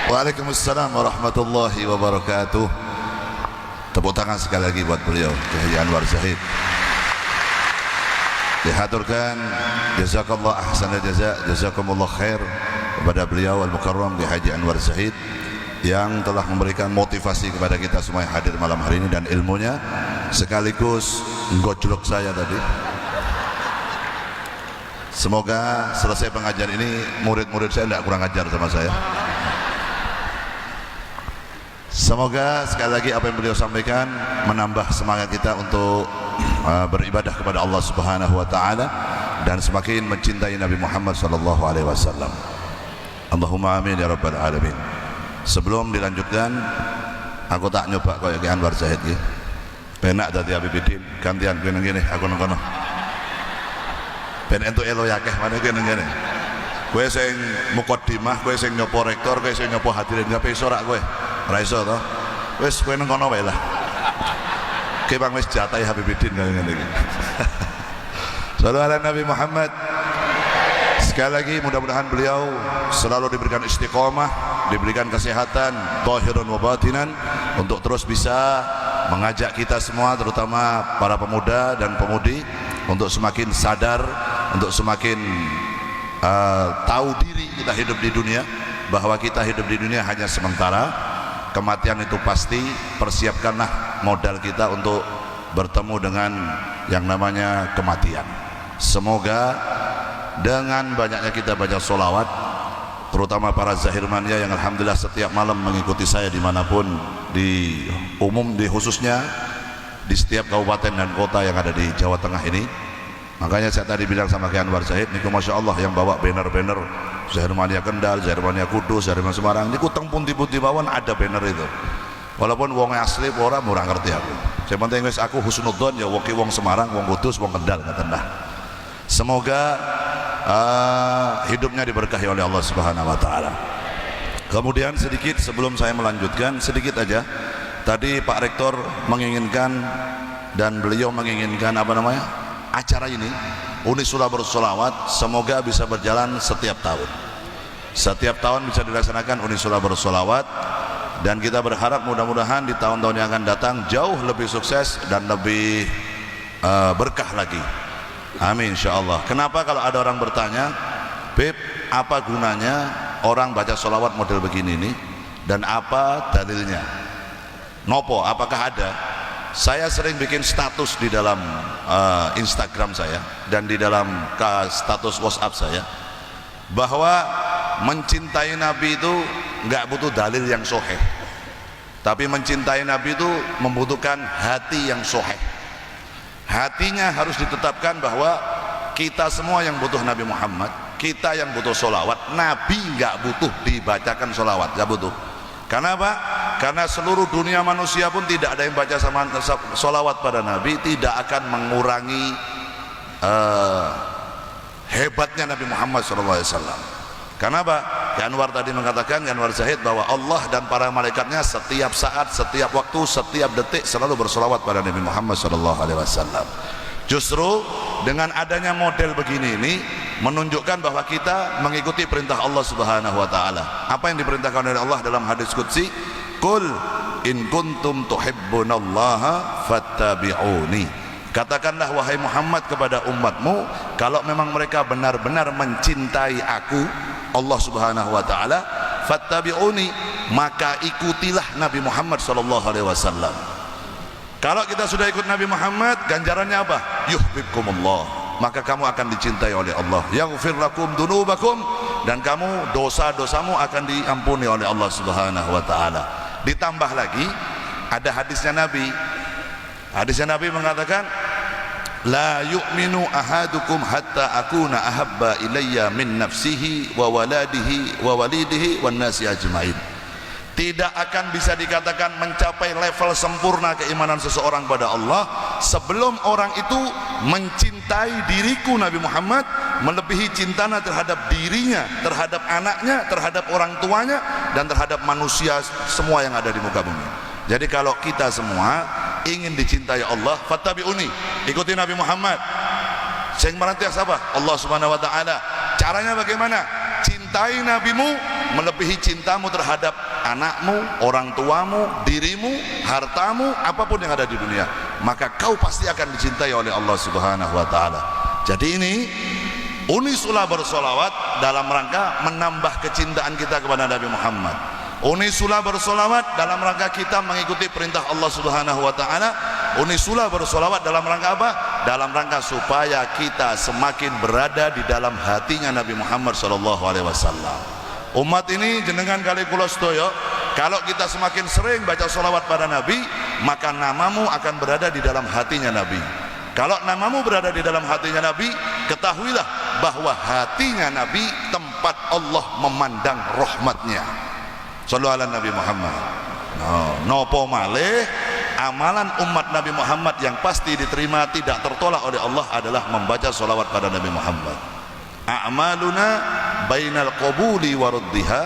Waalaikumsalam warahmatullahi wabarakatuh. Tepuk tangan sekali lagi buat beliau, Kiai Haji Anwar Zahid. Dihaturkan jazakallah ahsanal jaza, jazakumullah khair kepada beliau Al-Mukarram Kiai Haji Anwar Zahid yang telah memberikan motivasi kepada kita semua yang hadir malam hari ini, dan ilmunya sekaligus gojlok saya tadi. Semoga selesai pengajian ini murid-murid saya tidak kurang ajar sama saya. Semoga sekali lagi apa yang beliau sampaikan menambah semangat kita untuk beribadah kepada Allah Subhanahu wa taala dan semakin mencintai Nabi Muhammad sallallahu alaihi wasallam. Allahumma amin ya rabbal alamin. Sebelum dilanjutkan, aku tak nyoba koyo Ki Anwar Zahid iki. Penak dadi Habibidin, gantian kowe nang kene, aku nang kono. Ben entuk elo yakeh maneh kowe nang kene. Kowe sing mukadimah, kowe sing nyopo rektor, kowe sing nyopo hadirin kabeh iso rak kowe. Ora iso to. Wis kowe nang kono wae lah. Kowe bang wis jatahi Habibidin kaya ngene iki. Sallu ala Nabi Muhammad. Sekali lagi mudah-mudahan beliau selalu diberikan istiqomah, diberikan kesehatan zahirun wa batinan untuk terus bisa mengajak kita semua, terutama para pemuda dan pemudi, untuk semakin sadar, untuk semakin tahu diri kita hidup di dunia, bahwa kita hidup di dunia hanya sementara, kematian itu pasti. Persiapkanlah modal kita untuk bertemu dengan yang namanya kematian. Semoga dengan banyaknya kita baca sholawat, terutama para zahirmania yang alhamdulillah setiap malam mengikuti saya dimanapun, di umum, di khususnya di setiap kabupaten dan kota yang ada di Jawa Tengah ini. Makanya saya tadi bilang sama Kiai Anwar Zahid niku masya Allah yang bawa banner-banner Zahirmania Kendal, Zahirmania Kudus, Zahirmania Semarang niku teng pundi-pundi mawon ada banner itu. Walaupun wong asli ora murah ngerti aku. Yang penting wis aku husnudzon ya wong Semarang, wong Kudus, wong Kendal ngaten dah. Semoga hidupnya diberkahi oleh Allah Subhanahu wa taala. Kemudian sedikit sebelum saya melanjutkan, sedikit aja. Tadi Pak Rektor menginginkan dan beliau menginginkan apa namanya? Acara ini Unisula Bersolawat semoga bisa berjalan setiap tahun. Setiap tahun bisa dilaksanakan Unisula Bersolawat, dan kita berharap mudah-mudahan di tahun-tahun yang akan datang jauh lebih sukses dan lebih berkah lagi. Amin insyaallah. Kenapa kalau ada orang bertanya, Beb, apa gunanya orang baca sholawat model begini ini dan apa dalilnya? Nopo, apakah ada? Saya sering bikin status di dalam Instagram saya dan di dalam status WhatsApp saya, bahwa mencintai Nabi itu nggak butuh dalil yang sahih, tapi mencintai Nabi itu membutuhkan hati yang sahih. Hatinya harus ditetapkan bahwa kita semua yang butuh Nabi Muhammad, kita yang butuh sholawat. Nabi nggak butuh dibacakan sholawat, nggak butuh. Karena apa? Karena seluruh dunia manusia pun tidak ada yang baca sama sholawat pada Nabi, tidak akan mengurangi hebatnya Nabi Muhammad SAW. Karena apa? Ki Anwar tadi mengatakan, Ki Anwar Zahid, bahwa Allah dan para malaikatnya setiap saat, setiap waktu, setiap detik selalu bersolawat pada Nabi Muhammad SAW. Justru dengan adanya model begini ini menunjukkan bahwa kita mengikuti perintah Allah Subhanahu wa taala. Apa yang diperintahkan oleh Allah dalam hadis qudsi? Qul in kuntum tuhibbunallaha fattabi'uni. Katakanlah wahai Muhammad kepada umatmu, kalau memang mereka benar-benar mencintai aku, Allah Subhanahu wa taala, fattabi'uni, maka ikutilah Nabi Muhammad sallallahu alaihi wasallam. Kalau kita sudah ikut Nabi Muhammad, ganjarannya apa? Yuhibbukumullah, maka kamu akan dicintai oleh Allah. Yaghfir lakum dunubakum, dan kamu dosa-dosamu akan diampuni oleh Allah Subhanahu wa taala. Ditambah lagi ada hadisnya Nabi. Hadisnya Nabi mengatakan, la yu'minu ahadukum hatta akuna ahabba ilayya min nafsihi wa waladihi wa walidihi wan nasi ajmain. Tidak akan bisa dikatakan mencapai level sempurna keimanan seseorang pada Allah sebelum orang itu mencintai diriku Nabi Muhammad melebihi cintanya terhadap dirinya, terhadap anaknya, terhadap orang tuanya, dan terhadap manusia semua yang ada di muka bumi. Jadi kalau kita semua ingin dicintai Allah, fattabi'uni, ikuti Nabi Muhammad. Sing marantias apa? Allah Subhanahu wa taala. Caranya bagaimana? Cintai nabimu melebihi cintamu terhadap anakmu, orang tuamu, dirimu, hartamu, apapun yang ada di dunia. Maka kau pasti akan dicintai oleh Allah Subhanahu wa taala. Jadi ini unisulah bersolawat dalam rangka menambah kecintaan kita kepada Nabi Muhammad. Unisulah bersolawat dalam rangka kita mengikuti perintah Allah Subhanahu wa taala. Unisulah bersolawat dalam rangka apa? Dalam rangka supaya kita semakin berada di dalam hatinya Nabi Muhammad sallallahu alaihi wasallam. Umat ini jenengan kali kula sedaya, kalau kita semakin sering baca solawat pada Nabi, maka namamu akan berada di dalam hatinya Nabi. Kalau namamu berada di dalam hatinya Nabi, ketahuilah bahwa hatinya Nabi tempat Allah memandang rahmatnya. Sallallahu ala Nabi Muhammad. Nopo malih amalan umat Nabi Muhammad yang pasti diterima tidak tertolak oleh Allah adalah membaca solawat pada Nabi Muhammad. A'maluna bainal qabuli wa raddiha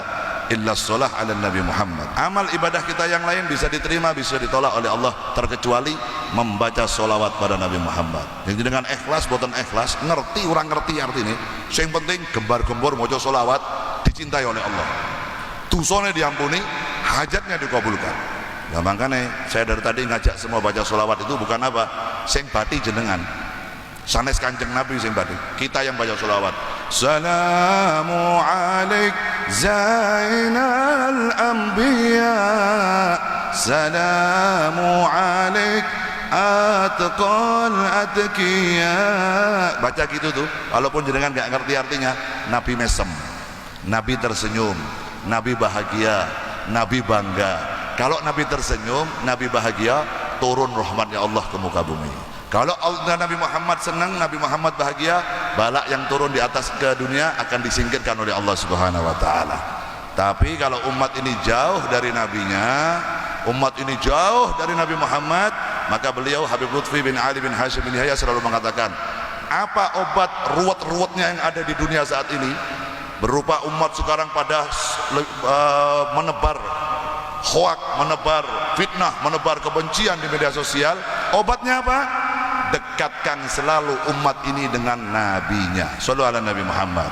illa sholah ala Nabi Muhammad. Amal ibadah kita yang lain bisa diterima, bisa ditolak oleh Allah, terkecuali membaca solawat pada Nabi Muhammad. Yang dengan ikhlas, boten ikhlas, ngerti orang ngerti artinya. Yang penting gembar-gembor mojo solawat dicintai oleh Allah, dosane diampuni, hajatnya dikabulkan. Nah makanya saya dari tadi ngajak semua baca solawat itu bukan apa, sing bati jenengan sanes Kanjeng Nabi sing bati, kita yang baca solawat. Salamu alaik zainal anbiya, salamu alaik atqal atqiya. Baca gitu tuh, walaupun jenengan gak ngerti artinya. Nabi mesem, Nabi tersenyum, Nabi bahagia, Nabi bangga. Kalau Nabi tersenyum, Nabi bahagia, turun rahmatnya Allah ke muka bumi. Kalau Nabi Muhammad senang, Nabi Muhammad bahagia, balak yang turun di atas ke dunia akan disingkirkan oleh Allah Subhanahu wa taala. Tapi kalau umat ini jauh dari nabinya, umat ini jauh dari Nabi Muhammad, maka beliau Habib Lutfi bin Ali bin Hashim bin Yahya selalu mengatakan, apa obat ruwet-ruwetnya yang ada di dunia saat ini? Berupa umat sekarang pada menebar hoak, menebar fitnah, menebar kebencian di media sosial. Obatnya apa? Dekatkan selalu umat ini dengan nabinya. Shallallahu ala Nabi Muhammad.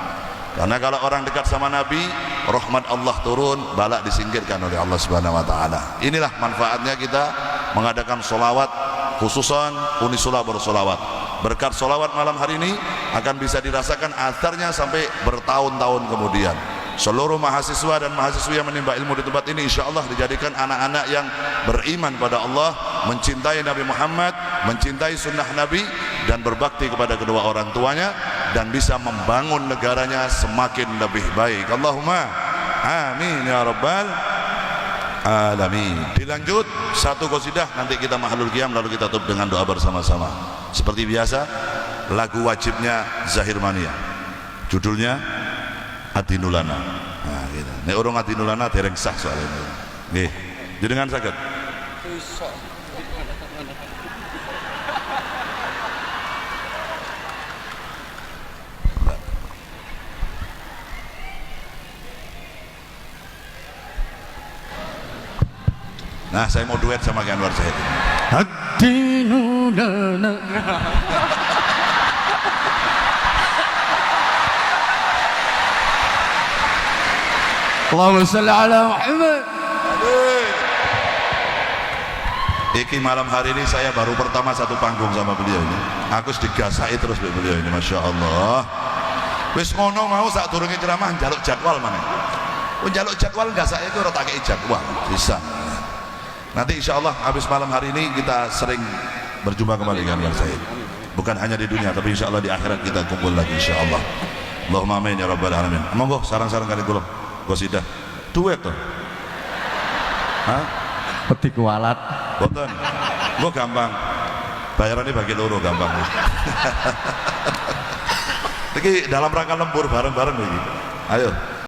Karena kalau orang dekat sama Nabi, rahmat Allah turun, balak disingkirkan oleh Allah Subhanahu wa taala. Inilah manfaatnya kita mengadakan solawat, khususan unisulah bersolawat. Berkat solawat malam hari ini akan bisa dirasakan atharnya sampai bertahun-tahun kemudian. Seluruh mahasiswa dan mahasiswi yang menimba ilmu di tempat ini insya Allah dijadikan anak-anak yang beriman pada Allah, mencintai Nabi Muhammad, mencintai sunnah Nabi, dan berbakti kepada kedua orang tuanya, dan bisa membangun negaranya semakin lebih baik. Allahumma amin ya rabbal alamin. Dilanjut satu qasidah, nanti kita mahalul qiyam, lalu kita tutup dengan doa bersama-sama. Seperti biasa, lagu wajibnya Zahir Mania, judulnya Adinulana. Nah, gitu. Nek orang Adinulana dereng sah soalnya. Nggih. Jenengan saged. Nah, saya mau duet sama Anwar Zahid. Adinulana. Allahumma shalli ala Muhammad. Iki malam hari ini saya baru pertama satu panggung sama beliau ini. Aku digasai terus beliau ini, masya Allah. Wis ngono mau saat turunnya ceramah jaluk jadwal mana? Jaluk jadwal gasai itu rotak jadwal bisa. Nanti insya Allah habis malam hari ini kita sering berjumpa kembali dengan Said. Bukan hanya di dunia, tapi insya Allah di akhirat kita kumpul lagi insya Allah. Allahumma amin ya rabbal alamin. Monggo sarang-sarang kali kula qasidah duet tuh. Hah? Peti kualat. Boten. Gua gampang. Bayarannya bagi loro gampang. Iki dalam rangka lembur bareng-bareng iki. Ayo.